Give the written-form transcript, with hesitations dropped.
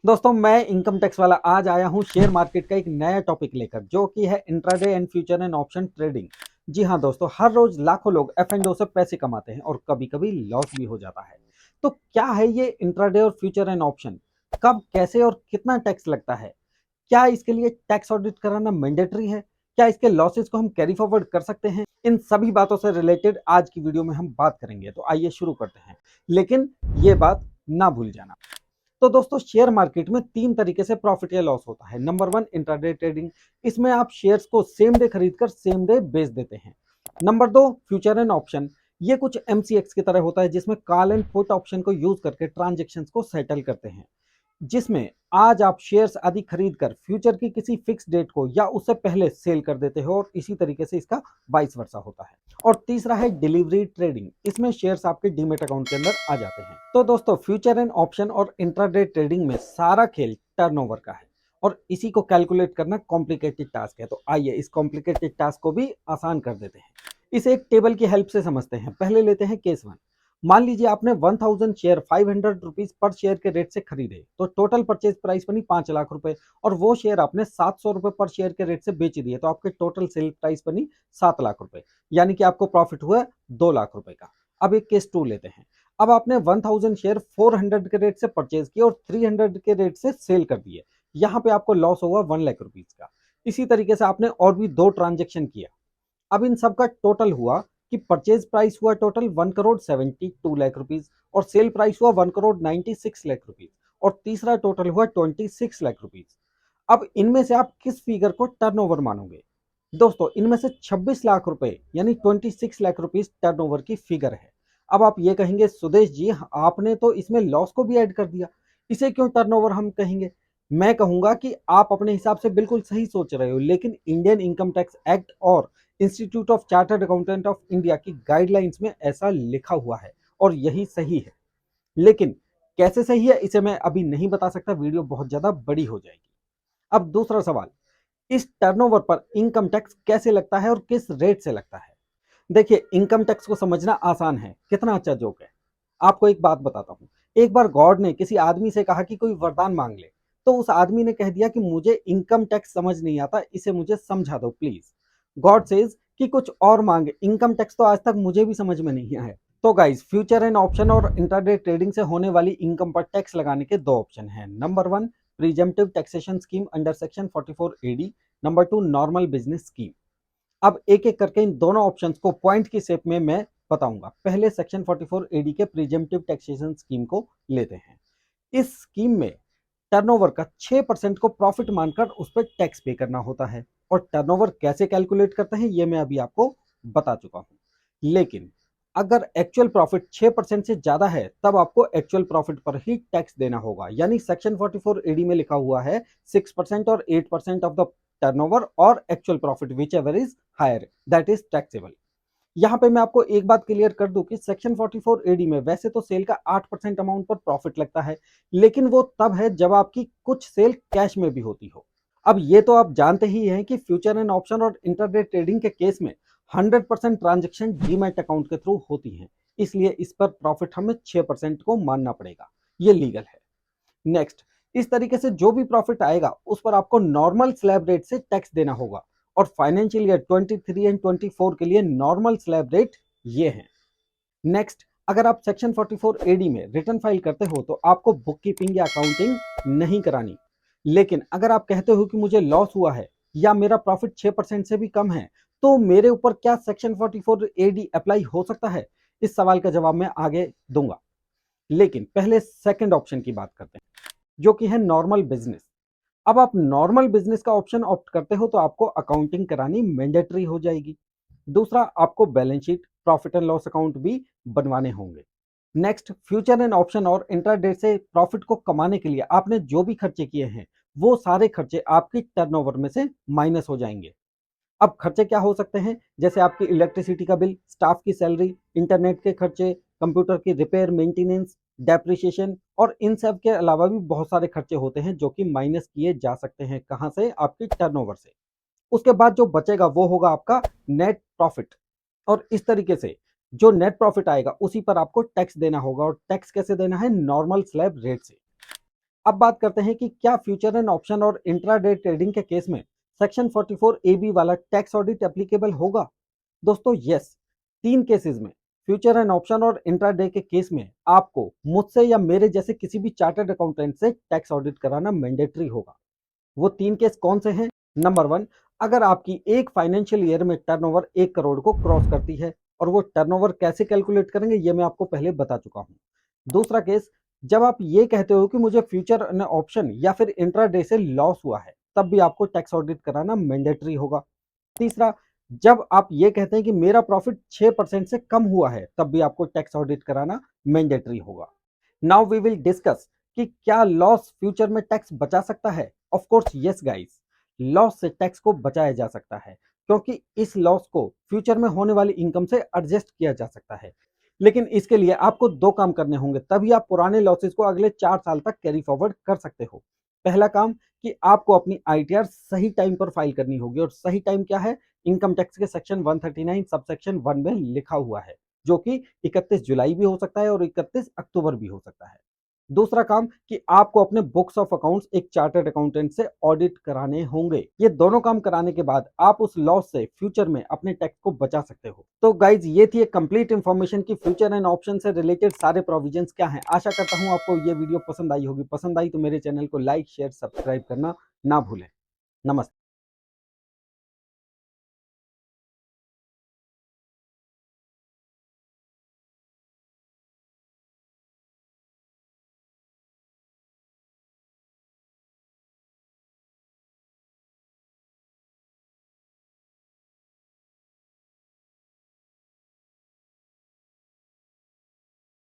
दोस्तों मैं income tax वाला आज आया हूं शेयर मार्केट का एक नया टॉपिक लेकर जो कि है intraday and future and option trading. जी हां दोस्तों, हर रोज लाखों लोग एफ एंड ओ से पैसे कमाते हैं और कभी कभी लॉस भी हो जाता है। तो क्या है ये इंट्राडे और फ्यूचर एंड ऑप्शन? कब, कैसे और कितना टैक्स लगता है? क्या इसके लिए टैक्स ऑडिट कराना मैंडेटरी है? क्या इसके लॉसेस को हम कैरी फॉरवर्ड कर सकते हैं? इन सभी बातों से रिलेटेड आज की वीडियो में हम बात करेंगे। तो आइए शुरू करते हैं, लेकिन ये बात ना भूल जाना। तो दोस्तों शेयर मार्केट में तीन तरीके से प्रॉफिट या लॉस होता है। Number one, intraday trading. इसमें आप शेयर्स को सेम डे खरीदकर सेम डे बेच देते हैं। नंबर दो, फ्यूचर एंड ऑप्शन। ये कुछ एमसीएक्स की तरह होता है जिसमें कॉल एंड पुट ऑप्शन को यूज करके ट्रांजेक्शन्स को सेटल करते हैं, जिसमें आज आप शेयर्स आदि खरीद कर फ्यूचर की किसी फिक्स डेट को या उससे पहले सेल कर देते हो और इसी तरीके से इसका वाइस वर्सा होता है। और तीसरा है डिलीवरी ट्रेडिंग। इसमें शेयर्स आपके डीमेट अकाउंट के अंदर आ जाते हैं। तो दोस्तों फ्यूचर एंड ऑप्शन और इंट्राडे ट्रेडिंग में सारा खेल टर्नओवर का है और इसी को कैलकुलेट करना कॉम्प्लिकेटेड टास्क है। तो आइए इस कॉम्प्लिकेटेड टास्क को भी आसान कर देते हैं। इसे एक टेबल की हेल्प से समझते हैं। पहले लेते हैं केस वन। मान लीजिए आपने 1000 शेयर 500 रुपीज पर शेयर के रेट से खरीदे, तो टोटल परचेज प्राइस बनी 5 लाख रुपए और वो शेयर आपने 700 रुपए पर शेयर के रेट से बेच दिए, तो आपके टोटल सेल प्राइस बनी 7 लाख रुपए, यानी कि आपको प्रॉफिट हुआ 2 लाख रुपए का। अब एक केस टू लेते हैं। अब आपने 1000 शेयर 400 के रेट से परचेज किए और 300 के रेट से सेल कर दिए, यहाँ पे आपको लॉस हुआ 1 लाख रुपीज का। इसी तरीके से आपने और भी दो ट्रांजेक्शन किया। अब इन सब का टोटल हुआ कि परचेज प्राइस हुआ टोटल 1 करोड़ 72 लाख रुपीज और सेल प्राइस हुआ 1 करोड़ 96 लाख रुपीज और तीसरा टोटल हुआ 26 लाख रुपीज। अब इनमें से आप किस फिगर को टर्नओवर मानोगे? दोस्तों इनमें से 26 लाख रुपए यानी 26 लाख रुपीज टर्नओवर की फिगर है। अब आप ये कहेंगे सुदेश जी आपने तो इसमें लॉस को भी ऐड कर दिया, इसे क्यों टर्नओवर हम कहेंगे? मैं कहूंगा कि आप अपने हिसाब से बिल्कुल सही सोच रहे हो, लेकिन इंडियन इनकम टैक्स एक्ट और institute of chartered accountant of India की गाइडलाइंस में ऐसा लिखा हुआ है और यही सही है। लेकिन कैसे सही है इसे मैं अभी नहीं बता सकता, वीडियो बहुत ज्यादा बड़ी हो जाएगी। अब दूसरा सवाल, इस टर्नओवर पर इनकम टैक्स कैसे लगता है और किस रेट से लगता है? देखिए इनकम टैक्स को समझना आसान है। कितना अच्छा जोक है। आपको एक बात बताता हूं। एक बार गॉड ने किसी आदमी से कहा कि कोई वरदान मांग ले, तो उस आदमी ने कह दिया कि मुझे इनकम टैक्स समझ नहीं आता, इसे मुझे समझा दो प्लीज। गॉड सेज कि कुछ और मांगे, इनकम टैक्स तो आज तक मुझे भी समझ में नहीं आया। तो गाइस फ्यूचर एंड ऑप्शन और इंट्राडे ट्रेडिंग से होने वाली इनकम पर टैक्स लगाने के दो ऑप्शन हैं। Number one, presumptive taxation scheme under section 44 AD. Number two, normal business scheme. अब एक एक करके इन दोनों ऑप्शंस को पॉइंट की शेप में मैं बताऊंगा। पहले सेक्शन 44 एडी के प्रीजेम्प्टिव टैक्सेशन स्कीम को लेते हैं। इस स्कीम में टर्नओवर का 6% को प्रॉफिट मानकर उस पर टैक्स पे करना होता है और टर्नओवर कैसे कैलकुलेट करते हैं ये मैं अभी आपको बता चुका हूं। लेकिन अगर एक्चुअल प्रॉफिट 6% से ज्यादा है तब आपको एक्चुअल प्रॉफिट पर ही टैक्स देना होगा, यानी सेक्शन 44 एडी में लिखा हुआ है 6% और 8% ऑफ द टर्नओवर और actual profit whichever is higher that is taxable. यहाँ पे मैं आपको एक बात क्लियर कर दूं कि सेक्शन 44 एडी में वैसे तो सेल का 8% अमाउंट पर प्रॉफिट लगता है, लेकिन वो तब है जब आपकी कुछ सेल कैश में भी होती हो। अब ये तो आप जानते ही हैं कि फ्यूचर एंड ऑप्शन और इंटरडे ट्रेडिंग के केस में 100% ट्रांजेक्शन डीमैट अकाउंट के थ्रू होती हैं, इसलिए इस पर प्रॉफिट हमें 6% को मानना पड़ेगा, ये लीगल है। नेक्स्ट, इस तरीके से जो भी प्रॉफिट आएगा उस पर आपको नॉर्मल स्लैब रेट से टैक्स देना होगा और फाइनेंशियल ईयर 23 एंड 24 के लिए नॉर्मल स्लैब रेट ये है। नेक्स्ट, अगर आप सेक्शन 44 एडी में रिटर्न फाइल करते हो तो आपको बुक कीपिंग या अकाउंटिंग नहीं करानी। लेकिन अगर आप कहते हो कि मुझे लॉस हुआ है या मेरा प्रॉफिट 6% से भी कम है, तो मेरे ऊपर क्या सेक्शन 44 एडी अप्लाई हो सकता है? इस सवाल का जवाब मैं आगे दूंगा, लेकिन पहले सेकंड ऑप्शन की बात करते हैं जो कि है नॉर्मल बिजनेस। अब आप नॉर्मल बिजनेस का ऑप्शन ऑप्ट करते हो तो आपको अकाउंटिंग करानी मैंडेटरी हो जाएगी। दूसरा, आपको balance sheet, profit and loss account भी बनवाने होंगे। नेक्स्ट, फ्यूचर एंड ऑप्शन और इंट्राडे से प्रॉफिट को कमाने के लिए आपने जो भी खर्चे किए हैं वो सारे खर्चे आपकी टर्नओवर में से माइनस हो जाएंगे। अब खर्चे क्या हो सकते हैं? जैसे आपकी इलेक्ट्रिसिटी का बिल, स्टाफ की सैलरी, इंटरनेट के खर्चे, कंप्यूटर की रिपेयर मेंटेनेंस, डेप्रिसिएशन और इन सब के अलावा भी बहुत सारे खर्चे होते हैं जो कि माइनस किए जा सकते हैं। कहां से? आपकी टर्नओवर से। उसके बाद जो बचेगा वो होगा आपका नेट प्रॉफिट और इस तरीके से जो नेट प्रॉफिट आएगा उसी पर आपको टैक्स देना होगा और टैक्स कैसे देना है? नॉर्मल स्लैब रेट से। अब बात करते हैं कि क्या फ्यूचर एंड ऑप्शन और इंट्राडे ट्रेडिंग के केस में सेक्शन 44 AB वाला टैक्स ऑडिट एप्लीकेबल होगा। दोस्तों यस, तीन केसेस में, फ्यूचर एंड ऑप्शन और इंट्राडे के केस में आपको मुझसे या मेरे जैसे किसी भी चार्टर्ड अकाउंटेंट से टैक्स ऑडिट कराना मैंडेटरी होगा। वो तीन केस कौन से हैं? नंबर वन, अगर आपकी एक फाइनेंशियल ईयर में टर्नओवर 1 करोड़ को क्रॉस करती है, और वो टर्नओवर कैसे कैलकुलेट करेंगे ये मैं आपको पहले बता चुका हूं। दूसरा केस, जब आप ये कहते हो कि मुझे फ्यूचर एंड ऑप्शन या फिर इंट्राडे से लॉस हुआ है, तब भी आपको टैक्स ऑडिट कराना मैंडेटरी होगा। तीसरा, जब आप ये कहते हैं कि मेरा प्रॉफिट 6% से कम हुआ है, तब भी आपको टैक्स ऑडिट कराना मैंडेटरी होगा। नाउ वी विल डिस्कस कि क्या लॉस फ्यूचर में टैक्स बचा सकता है। Of course yes guys, loss से टैक्स को बचाया जा सकता है, क्योंकि इस लॉस को फ्यूचर में होने वाली इनकम से एडजस्ट किया जा सकता है। लेकिन इसके लिए आपको दो काम करने होंगे, तभी आप पुराने लॉसेस को अगले 4 साल तक कैरी फॉरवर्ड कर सकते हो। पहला काम कि आपको अपनी आईटीआर सही टाइम पर फाइल करनी होगी, और सही टाइम क्या है? इनकम टैक्स के सेक्शन 139 सबसेक्शन 1 में लिखा हुआ है, जो कि 31 जुलाई भी हो सकता है और 31 अक्टूबर भी हो सकता है। दूसरा काम कि आपको अपने बुक्स ऑफ अकाउंट्स एक चार्टर्ड अकाउंटेंट से ऑडिट कराने होंगे। ये दोनों काम कराने के बाद आप उस लॉस से फ्यूचर में अपने टैक्स को बचा सकते हो। तो गाइज, ये थी एक कंप्लीट इंफॉर्मेशन की फ्यूचर एंड ऑप्शन से रिलेटेड सारे प्रोविजंस क्या हैं। आशा करता हूं आपको ये वीडियो पसंद आई होगी। पसंद आई तो मेरे चैनल को लाइक शेयर सब्सक्राइब करना ना भूलें। नमस्ते।